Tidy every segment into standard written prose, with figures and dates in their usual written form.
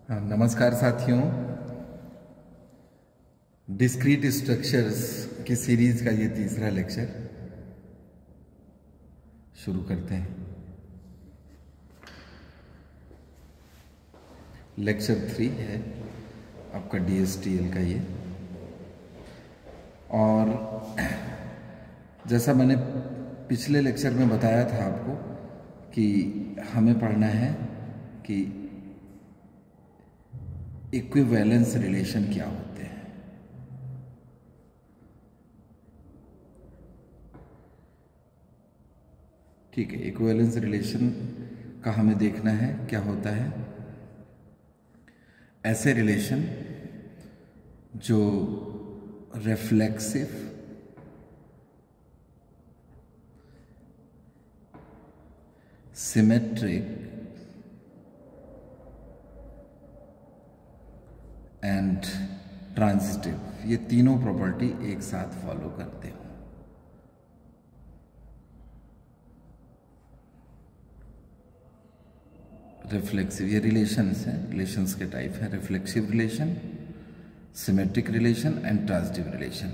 नमस्कार साथियों, discrete structures की सीरीज का ये तीसरा लेक्चर शुरू करते हैं। लेक्चर 3 है आपका DSTL का ये। और जैसा मैंने पिछले लेक्चर में बताया था आपको कि हमें पढ़ना है कि इक्विवेलेंस रिलेशन क्या होते हैं। ठीक है, इक्विवेलेंस रिलेशन का हमें देखना है क्या होता है। ऐसे रिलेशन जो रिफ्लेक्सिव, सिमेट्रिक एंड ट्रांजिटिव, ये तीनों प्रॉपर्टी एक साथ फॉलो करते हो। रिफ्लेक्सिव, ये रिलेशंस हैं, रिलेशंस के टाइप हैं। Reflexive relation, symmetric relation and transitive relation.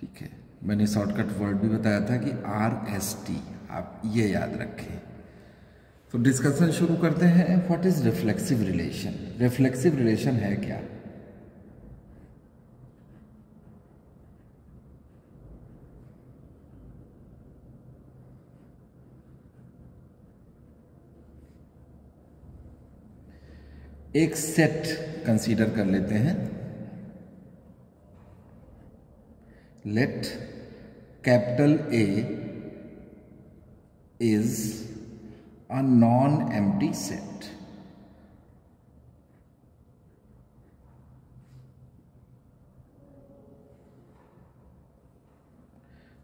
ठीक है, मैंने शॉर्टकट वर्ड भी बताया था कि RST, आप ये याद रखें। तो डिस्कशन शुरू करते हैं। What is reflexive relation? Reflexive relation है क्या? एक सेट कंसीडर कर लेते हैं। Let capital A is a non-empty set.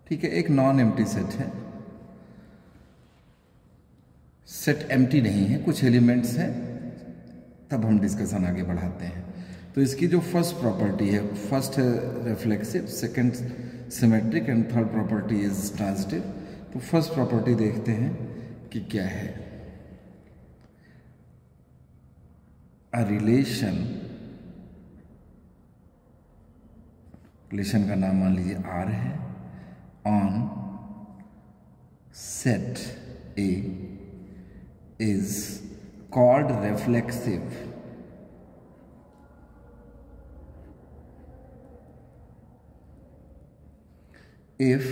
ठीक है, एक नॉन एम्प्टी सेट है। सेट एम्प्टी नहीं है, कुछ एलिमेंट्स हैं, तब हम डिस्कशन आगे बढ़ाते हैं। तो इसकी जो फर्स्ट प्रॉपर्टी है, फर्स्ट है reflexive, second symmetric and third property is transitive. तो फर्स्ट प्रॉपर्टी देखते हैं कि क्या है। अ रिलेशन का नाम मान लीजिए R है। On set A is called reflexive if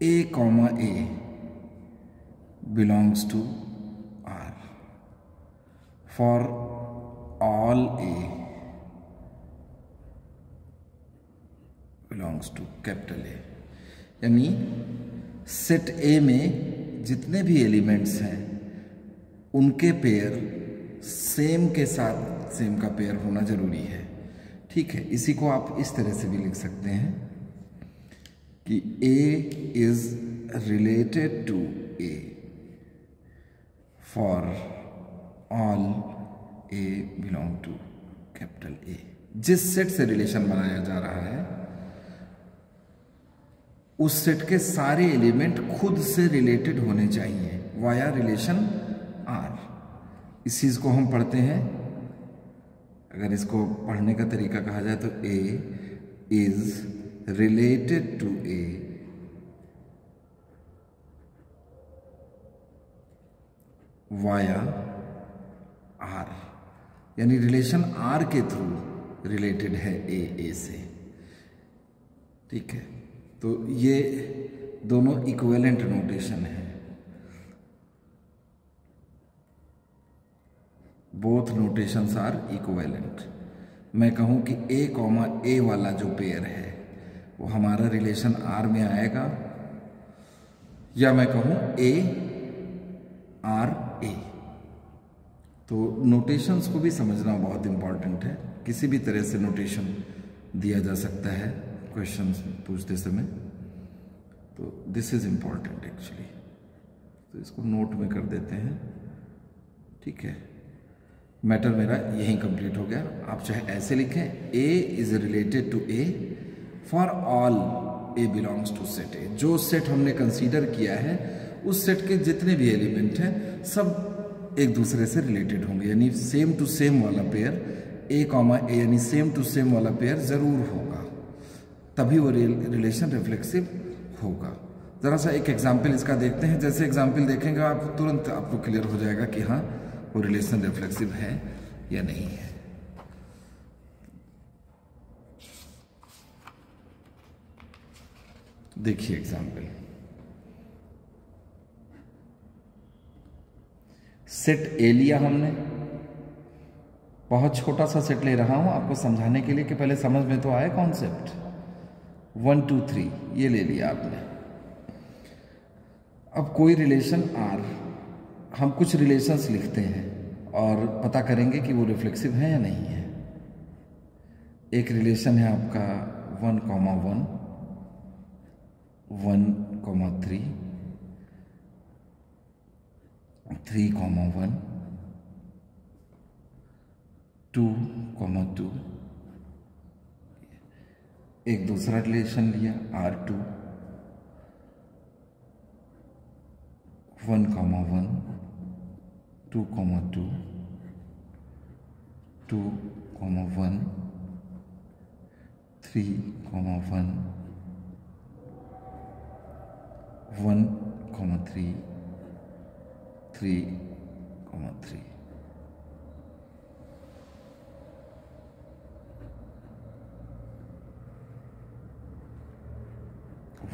A, A belongs to R. For all A belongs to capital A. यानी सेट A में जितने भी एलिमेंट्स हैं उनके पेयर सेम के साथ सेम का पेयर होना जरूरी है। ठीक है, इसी को आप इस तरह से भी लिख सकते हैं कि A is related to A for all A belong to capital A। जिस सेट से रिलेशन बनाया जा रहा है उस सेट के सारे एलिमेंट खुद से रिलेटेड होने चाहिए वाया रिलेशन R। इस चीज को हम पढ़ते हैं, अगर इसको पढ़ने का तरीका कहा जाए तो A is related to A via R, यानी रिलेशन R के थ्रू रिलेटेड है A से। ठीक है, तो ये दोनों इक्विवेलेंट नोटेशन है। Both notations are equivalent. मैं कहूं कि A, A वाला जो पेयर है वो हमारा रिलेशन R में आएगा, या मैं कहूं A R A। तो नोटेशंस को भी समझना बहुत इंपॉर्टेंट है। किसी भी तरह से नोटेशन दिया जा सकता है क्वेश्चंस पूछते समय, तो दिस इज इंपॉर्टेंट एक्चुअली। तो इसको नोट में कर देते हैं। ठीक है, मैटर मेरा यहीं कंप्लीट हो गया। आप चाहे ऐसे लिखें, A is related to A for all A belongs to set A, जो सेट हमने कंसीडर किया है उस सेट के जितने भी एलिमेंट हैं सब एक दूसरे से रिलेटेड होंगे, यानी सेम टू सेम वाला पेयर ए कॉमा ए, यानी सेम टू सेम वाला पेयर जरूर होगा, तभी वो रिलेशन रिफ्लेक्सिव होगा। जरा सा एक एग्जाम्पल इसका देखते हैं। जैसे एग्जाम्पल देखेंगे आप तुरंत आपको क्लियर हो जाएगा कि हाँ वो रिलेशन रिफ्लेक्सिव है या नहीं है। देखिए एग्जाम्पल, सेट ए लिया हमने, बहुत छोटा सा सेट ले रहा हूं आपको समझाने के लिए कि पहले समझ में तो आए कॉन्सेप्ट। 1 2 3 ये ले लिया आपने। अब कोई रिलेशन आर, हम कुछ रिलेशंस लिखते हैं और पता करेंगे कि वो रिफ्लेक्सिव है या नहीं है। एक रिलेशन है आपका 1, 1, 1, 3, 3, 1, 2, 2। एक दूसरा रिलेशन लिया R2, 1, 1, 2, 2, 2, 1, 3, 1, 1, 3, 3, 3।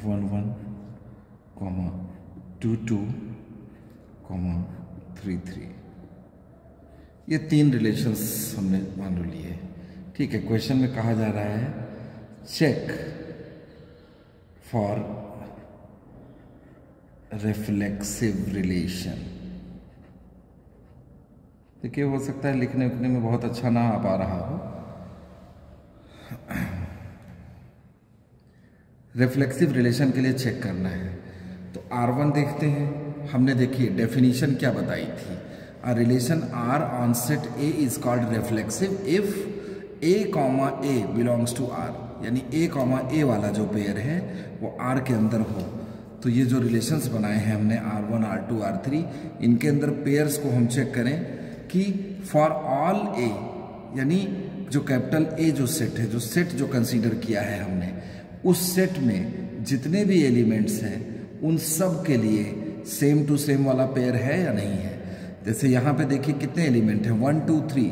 वन 2, 2, 3, 3। ये 3 रिलेशंस हमने मान लो लिए। ठीक है, क्वेश्चन में कहा जा रहा है चेक फॉर रिफ्लेक्सिव रिलेशन। देखिए हो सकता है लिखने उखने में बहुत अच्छा ना आ पा रहा हो। रिफ्लेक्सिव रिलेशन के लिए चेक करना है तो R1 देखते हैं। हमने देखिए डेफिनेशन क्या बताई थी, a relation R on set A is called reflexive if A, A belongs to R, यानी A, A वाला जो पेयर है वो R के अंदर हो। तो ये जो रिलेशंस बनाए हैं हमने R1, R2, R3, इनके अंदर पेयर्स को हम चेक करें कि फॉर ऑल A, यानी जो कैपिटल A जो सेट है, जो सेट जो कंसीडर किया है हमने, उस सेट में जितने भी एलिमेंट्स हैं उन सब के लिए सेम टू सेम वाला पेयर है या नहीं है। जैसे यहाँ पे देखिए कितने एलिमेंट हैं, 1 2 3,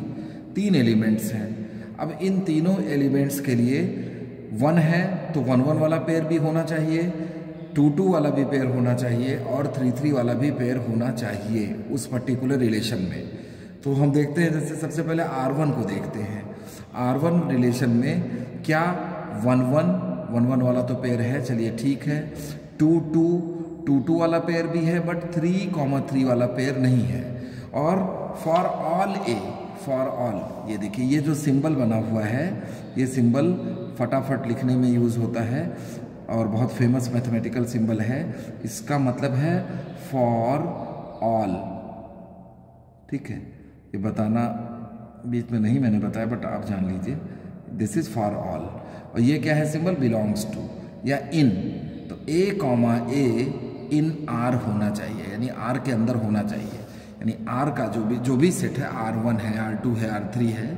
3 एलिमेंट्स हैं। अब इन तीनों एलिमेंट्स के लिए 1 है तो 1 1 वाला पेयर भी होना चाहिए, 2 2 वाला भी पेयर होना चाहिए और 3 3 वाला भी पेयर होना चाहिए उस पर्टिकुलर रिलेशन में। तो हम देखते हैं, जैसे सबसे पहले R1 को देखते हैं। R1 रिलेशन में क्या 1 1 वाला तो पेयर है, चलिए ठीक है। 2 2 वाला पेयर भी है बट 3 3 वाला पेयर नहीं है। और for all A, for all, ये देखिए ये जो सिंबल बना हुआ है, ये सिंबल फटाफट लिखने में यूज होता है और बहुत फेमस मैथमेटिकल सिंबल है। इसका मतलब है फॉर ऑल। ठीक है, ये बताना बीच में नहीं मैंने बताया बट आप जान लीजिए, दिस इज फॉर ऑल। और ये क्या है सिंबल, बिलोंग्स टू या इन। तो A, A इन R होना चाहिए, यानी R के अंदर होना चाहिए, यानी R का जो भी सेट है, R1 है, R2 है, R3 है,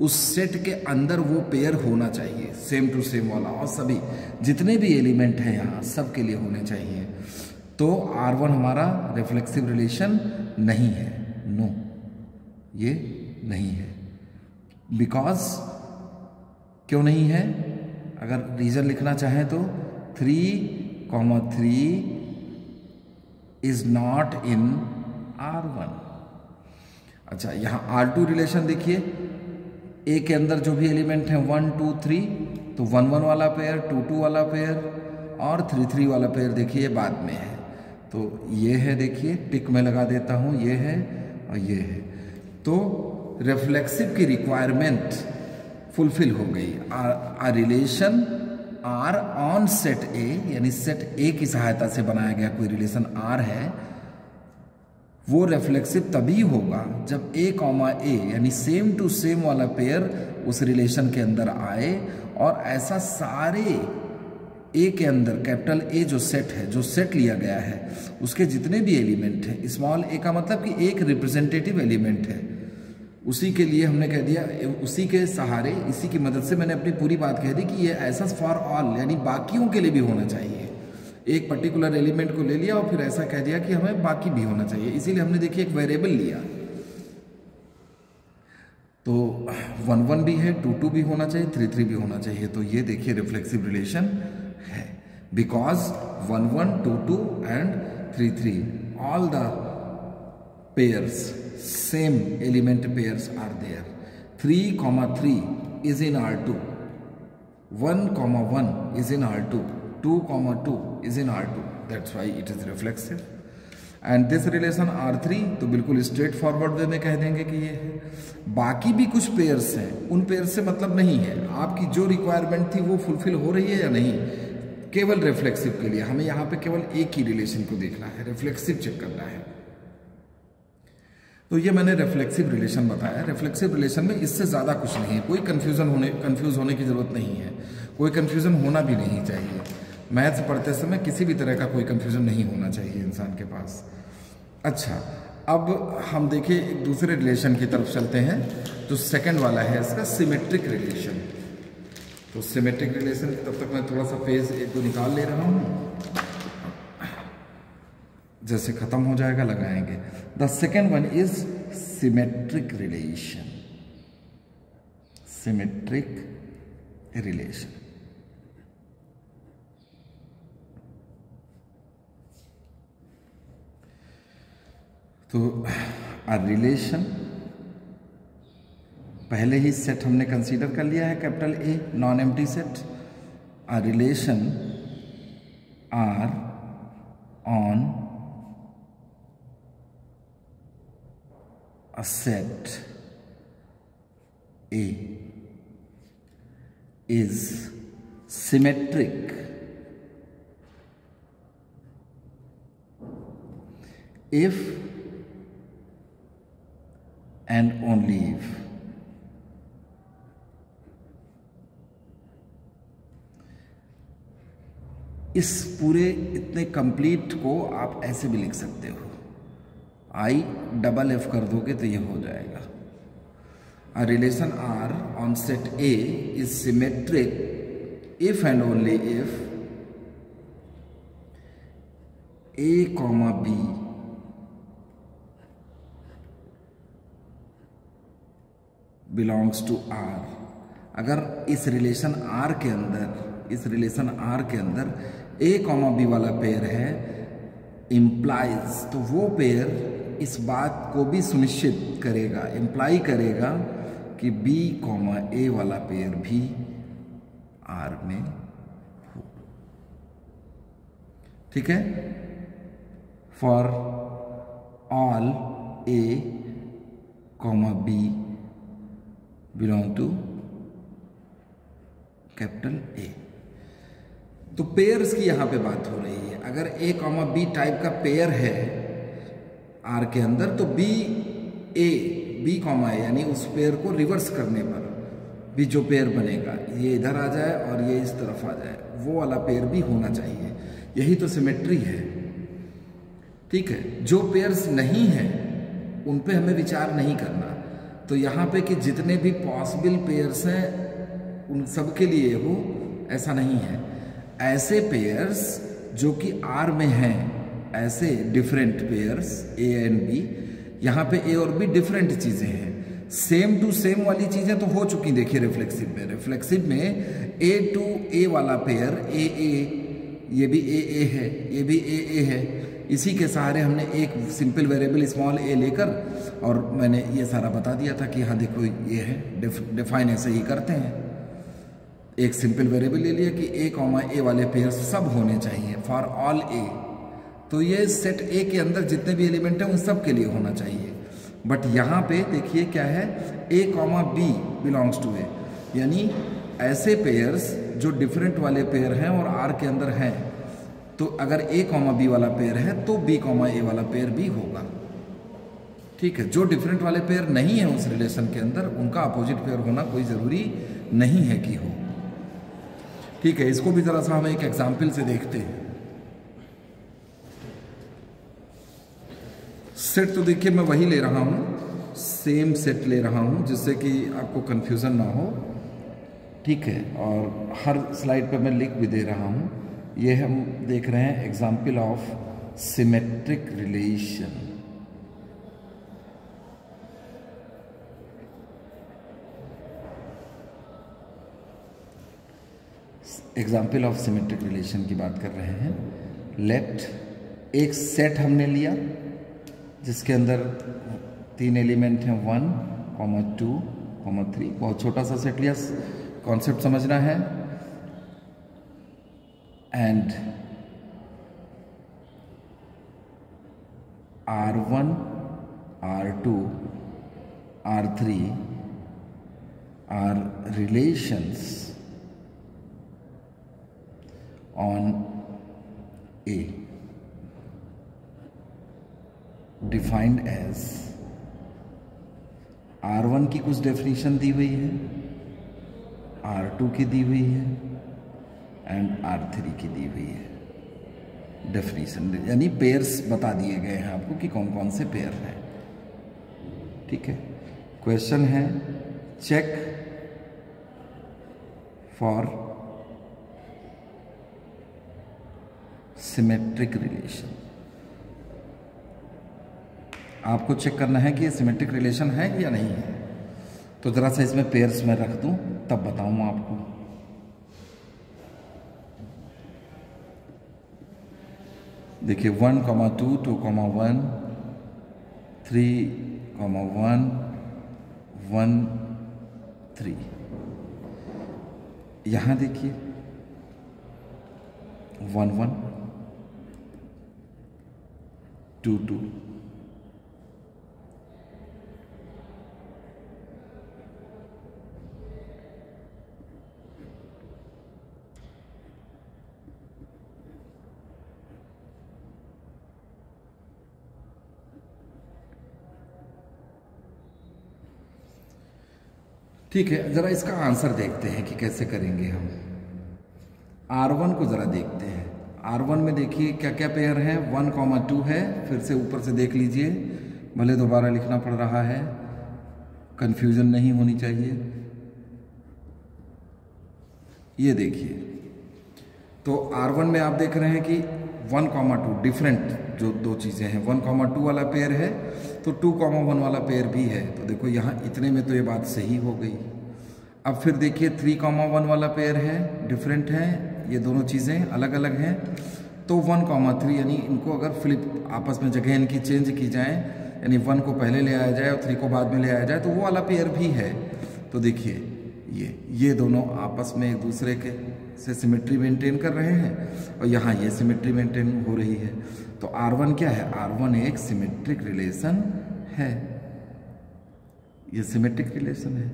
उस सेट के अंदर वो पेयर होना चाहिए सेम टू सेम वाला, और सभी जितने भी एलिमेंट हैं यहाँ सब के लिए होने चाहिए। तो R1 हमारा रिफ्लेक्सिव रिलेशन नहीं है, नो ये नहीं है। बिकॉज क्यों नहीं है, अगर रीजन लिखना चाहें तो 3, 3 इज नॉट इन R1। अच्छा, यहाँ R2 रिलेशन देखिए, A के अंदर जो भी एलिमेंट है 1 2 3, तो 1 1 वाला पेयर, 2 2 वाला पेयर और 3 3 वाला पेयर देखिए बाद में है। तो ये है, देखिए टिक में लगा देता हूँ, ये है और ये है। तो रिफ्लेक्सिव की रिक्वायरमेंट फुलफिल हो गई। A relation R on set A, यानी सेट A की सहायता से बनाया गया कोई रिलेशन R है, वो रिफ्लेक्सिव तभी होगा जब A, A यानी सेम टू सेम वाला पेयर उस रिलेशन के अंदर आए और ऐसा सारे ए के अंदर कैपिटल ए जो सेट है, जो सेट लिया गया है, उसके जितने भी एलिमेंट हैं, स्मॉल ए का मतलब कि एक रिप्रेजेंटेटिव एलिमेंट है, उसी के लिए हमने कह दिया, उसी के सहारे, इसी की मदद से मैंने अपनी पूरी बात कह दी कि ये ऐसा फॉर ऑल, यानी बाकियों के लिए भी होना चाहिए। एक पर्टिकुलर एलिमेंट को ले लिया और फिर ऐसा कह दिया कि हमें बाकी भी होना चाहिए, इसीलिए हमने देखिए एक वेरिएबल लिया। तो 1 1 भी है, 2 2 भी होना चाहिए, 3 3 भी होना चाहिए। तो ये देखिए रिफ्लेक्सिव रिलेशन है, because 1 1 2 2 and 3 3 all the pairs, same element pairs are there. 3, 3 is in R2, 1, 1 is in R2, 2, 2 is in R2, that's why it is reflexive. And this relation R3 तो बिल्कुल स्ट्रेट फॉरवर्ड वे में कह देंगे कि ये है। बाकी भी कुछ पेयर्स हैं, उन पेयर्स से मतलब नहीं है, आपकी जो रिक्वायरमेंट थी वो फुलफिल हो रही है या नहीं, केवल रिफ्लेक्सिव के लिए हमें यहाँ पे केवल एक ही रिलेशन को देखना है, रिफ्लेक्सिव चेक करना है। तो ये मैंने रिफ्लेक्सिव रिलेशन बताया। रिफ्लेक्सिव रिलेशन में इससे ज़्यादा कुछ नहीं है, कोई कंफ्यूज होने की ज़रूरत नहीं है, कोई कंफ्यूजन होना भी नहीं चाहिए। मैथ्स पढ़ते समय किसी भी तरह का कोई कंफ्यूजन नहीं होना चाहिए इंसान के पास। अच्छा, अब हम देखिए एक दूसरे रिलेशन की तरफ चलते हैं, जो सेकंड वाला है इसका सिमेट्रिक रिलेशन। तो सिमेट्रिक रिलेशन, तब तक मैं थोड़ा सा पेज एक दो निकाल ले रहा हूँ, जैसे खत्म हो जाएगा लगाएंगे। The second one is symmetric relation. Symmetric relation, तो अ रिलेशन, पहले ही सेट हमने कंसीडर कर लिया है capital A, non empty set. A relation R on a set A is symmetric if and only if इस पूरे इतने कंप्लीट को आप ऐसे भी लिख सकते हो, IFF कर दोगे तो ये हो जाएगा। A relation R on set A is symmetric if and only if A, B belongs to R। अगर इस रिलेशन R के अंदर, इस रिलेशन R के अंदर A, B वाला पेयर है, इम्प्लाइज, तो वो पेयर इस बात को भी सुनिश्चित करेगा, इम्प्लाई करेगा कि B, A वाला पेयर भी R में हो। ठीक है, for all A, B belong to capital A. तो पेयर्स की यहां पे बात हो रही है। अगर A, B टाइप का पेयर है R के अंदर, तो B, A यानी उस पेयर को रिवर्स करने पर भी जो पेयर बनेगा, ये इधर आ जाए और ये इस तरफ आ जाए, वो वाला पेयर भी होना चाहिए। यही तो सिमेट्री है। ठीक है, जो पेयर्स नहीं है उन पे हमें विचार नहीं करना। तो यहाँ पे कि जितने भी पॉसिबल पेयर्स हैं उन सब के लिए हो, ऐसा नहीं है। ऐसे पेयर्स जो कि R में हैं, ऐसे different pairs A and B, यहाँ पे A और B डिफरेंट चीज़ें हैं, सेम टू सेम वाली चीज़ें तो हो चुकी। देखिए रिफ्लेक्सिव में, रिफ्लेक्सिव में A टू A वाला पेयर AA, ये भी AA है, ये भी AA है। इसी के सहारे हमने एक सिंपल वेरिएबल स्मॉल a लेकर, और मैंने ये सारा बता दिया था कि हाँ देखो ये है, डिफाइन ऐसे ही करते हैं। एक सिंपल वेरिएबल ले लिया कि A, A वाले पेयर सब होने चाहिए फॉर ऑल A। तो ये सेट A के अंदर जितने भी एलिमेंट हैं उन सब के लिए होना चाहिए। बट यहाँ पे देखिए क्या है, A, B belongs to A, यानी ऐसे पेयर्स जो डिफरेंट वाले पेयर हैं और R के अंदर हैं, तो अगर A, B वाला पेयर है तो B, A वाला पेयर भी होगा। ठीक है, जो डिफरेंट वाले पेयर नहीं है उस रिलेशन के अंदर, उनका अपोजिट पेयर होना कोई ज़रूरी नहीं है कि हो। ठीक है, इसको भी जरा सा हम एक एग्जाम्पल से देखते हैं। सेट तो देखिए मैं वही ले रहा हूं, सेम सेट ले रहा हूं जिससे कि आपको कंफ्यूजन ना हो। ठीक है, और हर स्लाइड पे मैं लिख भी दे रहा हूं। ये हम देख रहे हैं example of symmetric relation. Example of symmetric relation की बात कर रहे हैं। लेट, एक सेट हमने लिया जिसके अंदर 3 एलिमेंट हैं, 1, 2, 3। बहुत छोटा सा सेट लिया, कॉन्सेप्ट समझना है। And R1, R2, R3 are relations on A, defined as R1 की कुछ डेफिनेशन दी हुई है, R2 की दी हुई है एंड R3 की दी हुई है डेफिनेशन, यानी पेयर्स बता दिए गए हैं आपको कि कौन कौन से पेयर हैं। ठीक है, क्वेश्चन है चेक फॉर सिमेट्रिक रिलेशन। आपको चेक करना है कि ये सिमेट्रिक रिलेशन है या नहीं है। तो जरा सा इसमें पेयर्स में रख दूं तब बताऊं आपको। देखिए 1, 2, 2, 1, 3, 1, 1, 3। यहां देखिए 1, 1, 2, 2, ठीक है। जरा इसका आंसर देखते हैं कि कैसे करेंगे हम। R1 को जरा देखते हैं। R1 में देखिए क्या क्या पेयर हैं, 1, 2 है। फिर से ऊपर से देख लीजिए, भले दोबारा लिखना पड़ रहा है, कंफ्यूजन नहीं होनी चाहिए। ये देखिए, तो R1 में आप देख रहे हैं कि 1, 2 डिफरेंट जो दो चीज़ें हैं, 1, 2 वाला पेयर है तो 2, 1 वाला पेयर भी है। तो देखो यहाँ इतने में तो ये बात सही हो गई। अब फिर देखिए 3, 1 वाला पेयर है, डिफरेंट है, ये दोनों चीज़ें अलग अलग हैं। तो 1, 3, यानी इनको अगर फ्लिप आपस में जगह इनकी चेंज की जाए, यानी 1 को पहले ले आया जाए और 3 को बाद में ले आया जाए, तो वो वाला पेयर भी है। तो देखिए ये दोनों आपस में एक दूसरे के से सिमेट्री मेंटेन कर रहे हैं और यहाँ ये सिमेट्री मेंटेन हो रही है। तो R1 क्या है? R1 एक सिमेट्रिक रिलेशन है, ये सिमेट्रिक रिलेशन है।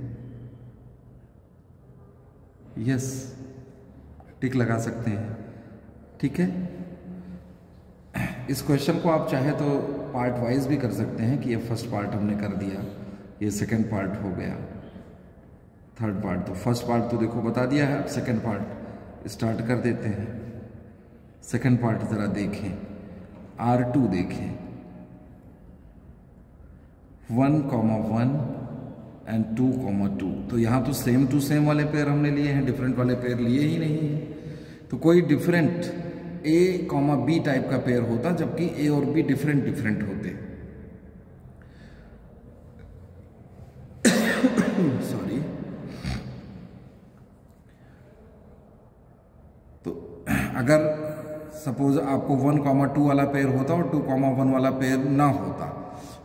यस, टिक लगा सकते हैं। ठीक है, इस क्वेश्चन को आप चाहे तो पार्ट वाइज भी कर सकते हैं कि ये फर्स्ट पार्ट हमने कर दिया, ये सेकंड पार्ट हो गया, थर्ड पार्ट। तो फर्स्ट पार्ट तो देखो बता दिया है, अब सेकंड पार्ट स्टार्ट कर देते हैं। सेकंड पार्ट जरा देखें, R2 देखें, 1, 1 एंड 2, 2। तो यहाँ तो सेम टू सेम वाले पेयर हमने लिए हैं, डिफरेंट वाले पेयर लिए ही नहीं है। तो कोई डिफरेंट A, B टाइप का पेयर होता, जबकि A और B डिफरेंट होते। सॉरी। तो अगर सपोज आपको 1, 2 वाला पेयर होता और 2, 1 वाला पेयर ना होता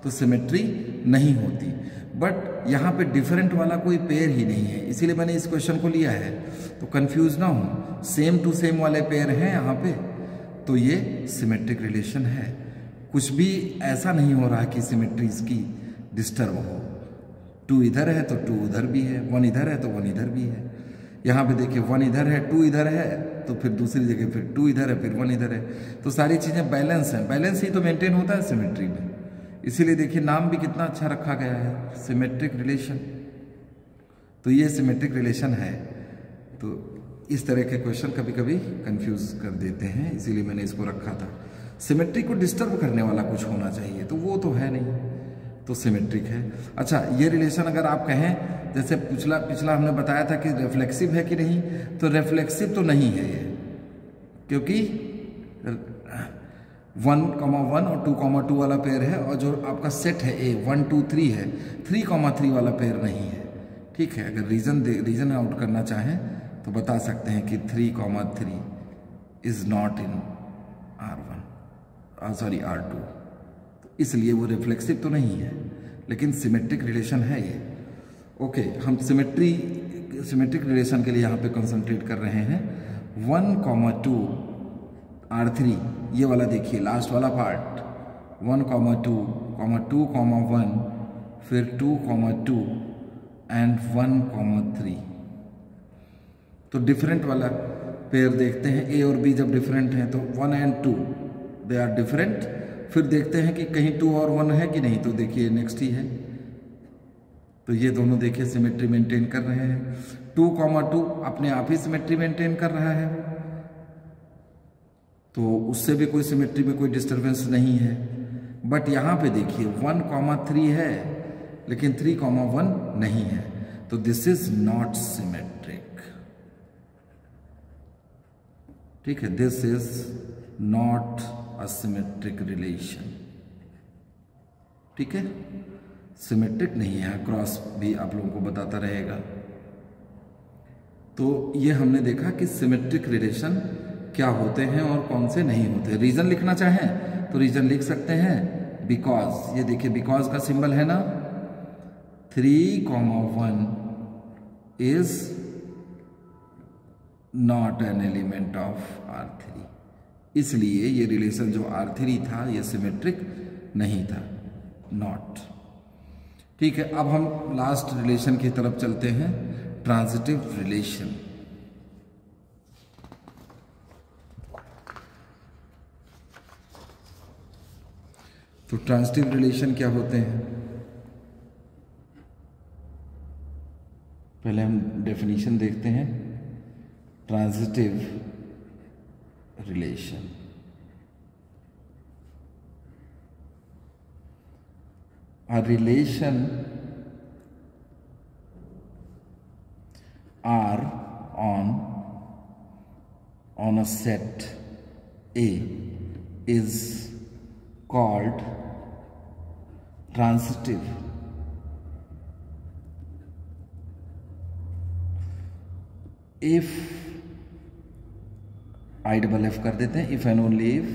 तो सिमेट्री नहीं होती। बट यहाँ पे डिफरेंट वाला कोई पेयर ही नहीं है, इसीलिए मैंने इस क्वेश्चन को लिया है। तो कंफ्यूज ना हो, सेम टू सेम वाले पेयर हैं यहाँ पे, तो ये सिमेट्रिक रिलेशन है। कुछ भी ऐसा नहीं हो रहा कि सिमेट्री इसकी डिस्टर्ब हो। 2 इधर है तो 2 उधर भी है, 1 इधर है तो 1 इधर भी है। यहाँ पे देखिए 1 इधर है, 2 इधर है, तो फिर दूसरी जगह फिर 2 इधर है, फिर 1 इधर है। तो सारी चीज़ें बैलेंस हैं, बैलेंस ही तो मेंटेन होता है सिमेट्री में। इसीलिए देखिए नाम भी कितना अच्छा रखा गया है, सिमेट्रिक रिलेशन। तो ये सिमेट्रिक रिलेशन है। तो इस तरह के क्वेश्चन कभी कभी कंफ्यूज कर देते हैं, इसीलिए मैंने इसको रखा था। सिमेट्रिक को डिस्टर्ब करने वाला कुछ होना चाहिए, तो वो तो है नहीं, तो सिमेट्रिक है। अच्छा, ये रिलेशन अगर आप कहें, जैसे पिछला हमने बताया था कि रिफ्लेक्सिव है कि नहीं, तो रिफ्लेक्सिव तो नहीं है ये, क्योंकि 1,1 और 2,2 वाला पेयर है, और जो आपका सेट है ए 1 2 3 है, 3,3 वाला पेयर नहीं है। ठीक है, अगर रीजन आउट करना चाहें तो बता सकते हैं कि 3,3 is not in R1, sorry R2, तो इसलिए वो रिफ्लेक्सिव तो नहीं है, लेकिन सिमेट्रिक रिलेशन है ये। ओके, हम सिमेट्रिक रिलेशन के लिए यहाँ पे कंसंट्रेट कर रहे हैं। 1,2 R3, ये वाला देखिए लास्ट वाला पार्ट, 1,2, 2,1, फिर 2,2 एंड 1,3। तो डिफरेंट वाला पेयर देखते हैं, ए और बी जब डिफरेंट हैं तो 1 एंड 2 दे आर डिफरेंट। फिर देखते हैं कि कहीं 2 और 1 है कि नहीं, तो देखिए नेक्स्ट ही है, तो ये दोनों देखिए सिमेट्री मेंटेन कर रहे हैं। 2,2 अपने आप ही सिमेट्री मेंटेन कर रहा है, तो उससे भी कोई सिमेट्री में कोई डिस्टर्बेंस नहीं है। बट यहाँ पे देखिए 1,3 है, लेकिन 3,1 नहीं है, तो दिस इज नॉट सिमेट्रिक। ठीक है, this is not a symmetric relation. ठीक है, सिमेट्रिक नहीं है, क्रॉस भी आप लोगों को बताता रहेगा। तो ये हमने देखा कि सिमेट्रिक रिलेशन क्या होते हैं और कौन से नहीं होते। रीजन लिखना चाहें तो रीजन लिख सकते हैं, बिकॉज, ये देखिए बिकॉज का सिंबल है ना, 3,1 is not an element of R3, इसलिए ये रिलेशन जो R3 था ये सिमेट्रिक नहीं था, नॉट। ठीक है, अब हम लास्ट रिलेशन की तरफ चलते हैं, ट्रांजिटिव रिलेशन। तो ट्रांजिटिव रिलेशन क्या होते हैं, पहले हम डेफिनेशन देखते हैं। Transitive relation, a relation R on a set A is called transitive if, I double F कर देते हैं, if and only if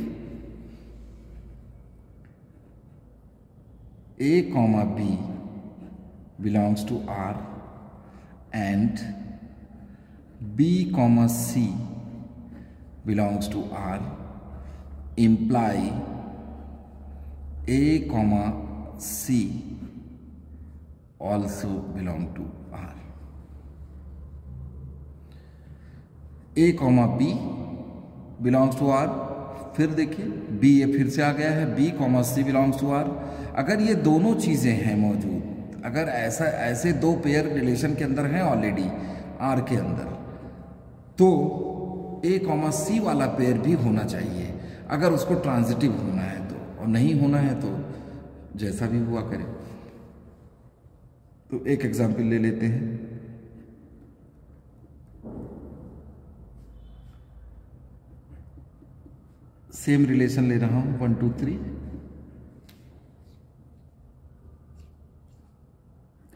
A, B belongs to R and B, C belongs to R, imply A, C also belong to R. A, B belongs to R, फिर देखिए B ये फिर से आ गया है, B, C belongs to R। अगर ये दोनों चीजें हैं मौजूद, अगर ऐसे दो पेयर रिलेशन के अंदर हैं ऑलरेडी R के अंदर, तो A, C वाला पेयर भी होना चाहिए अगर उसको ट्रांजिटिव होना है तो, और नहीं होना है तो जैसा भी हुआ करे। तो एक एग्जाम्पल ले लेते हैं। सेम रिलेशन ले रहा हूं, 1 2 3।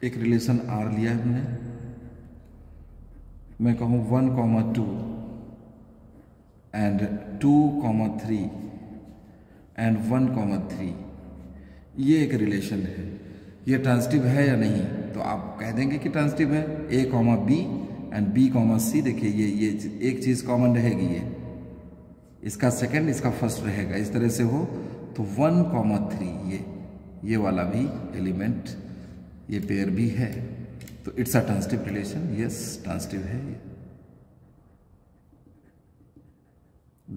एक रिलेशन R लिया है हमने, मैं कहूं 1, 2 एंड 2, 3 एंड 1, 3, ये एक रिलेशन है। ये ट्रांजिटिव है या नहीं, तो आप कह देंगे कि ट्रांजिटिव है। A, B and B, C, देखिए ये एक चीज कॉमन रहेगी, ये इसका सेकंड इसका फर्स्ट रहेगा, इस तरह से हो तो 1, 3 ये वाला भी एलिमेंट, ये पेयर भी है, तो it's a transitive relation. Yes, transitive है ये,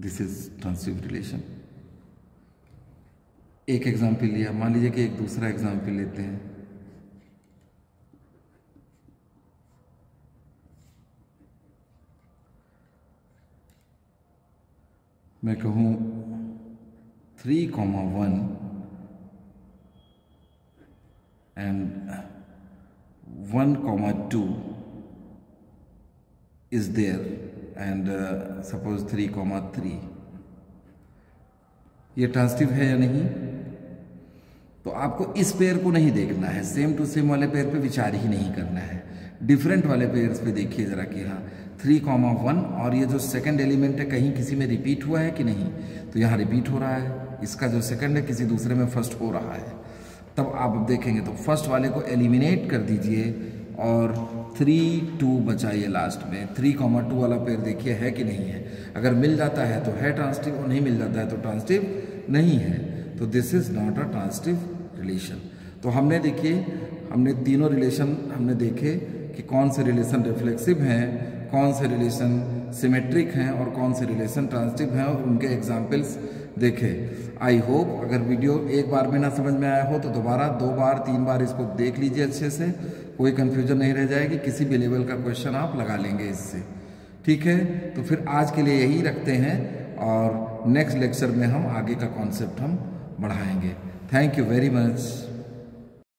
दिस इज ट्रांजिटिव रिलेशन। एक एग्जाम्पल लिया, मान लीजिए कि एक दूसरा एग्जाम्पल लेते हैं। मैं कहूँ 3,1 and 1,2 is there and suppose 3,3, ये ट्रांसिटिव है या नहीं? तो आपको इस पेयर को नहीं देखना है, सेम टू सेम वाले पेयर पे विचार ही नहीं करना है, डिफरेंट वाले पेयर्स पे देखिए जरा कि हाँ 3,1 और ये जो सेकंड एलिमेंट है कहीं किसी में रिपीट हुआ है कि नहीं, तो यहाँ रिपीट हो रहा है, इसका जो सेकंड है किसी दूसरे में फर्स्ट हो रहा है। तब आप देखेंगे तो फर्स्ट वाले को एलिमिनेट कर दीजिए और 3, 2 बचाइए लास्ट में। 3,2 वाला पेयर देखिए है कि नहीं है, अगर मिल जाता है तो है ट्रांसिटिव और नहीं मिल जाता है तो ट्रांसिटिव नहीं है, तो this is not a transitive relation. तो हमने देखिए, हमने तीनों रिलेशन हमने देखे कि कौन से रिलेशन रिफ्लेक्सिव हैं, कौन से रिलेशन सिमेट्रिक हैं और कौन से रिलेशन ट्रांसिटिव हैं, और उनके एग्जाम्पल्स देखे। आई होप अगर वीडियो एक बार में ना समझ में आया हो तो दोबारा 2 बार 3 बार इसको देख लीजिए अच्छे से, कोई कंफ्यूजन नहीं रह जाएगी, किसी भी लेवल का क्वेश्चन आप लगा लेंगे इससे। ठीक है, तो फिर आज के लिए यही रखते हैं और नेक्स्ट लेक्चर में हम आगे का कॉन्सेप्ट हम बढ़ाएंगे। Thank you very much.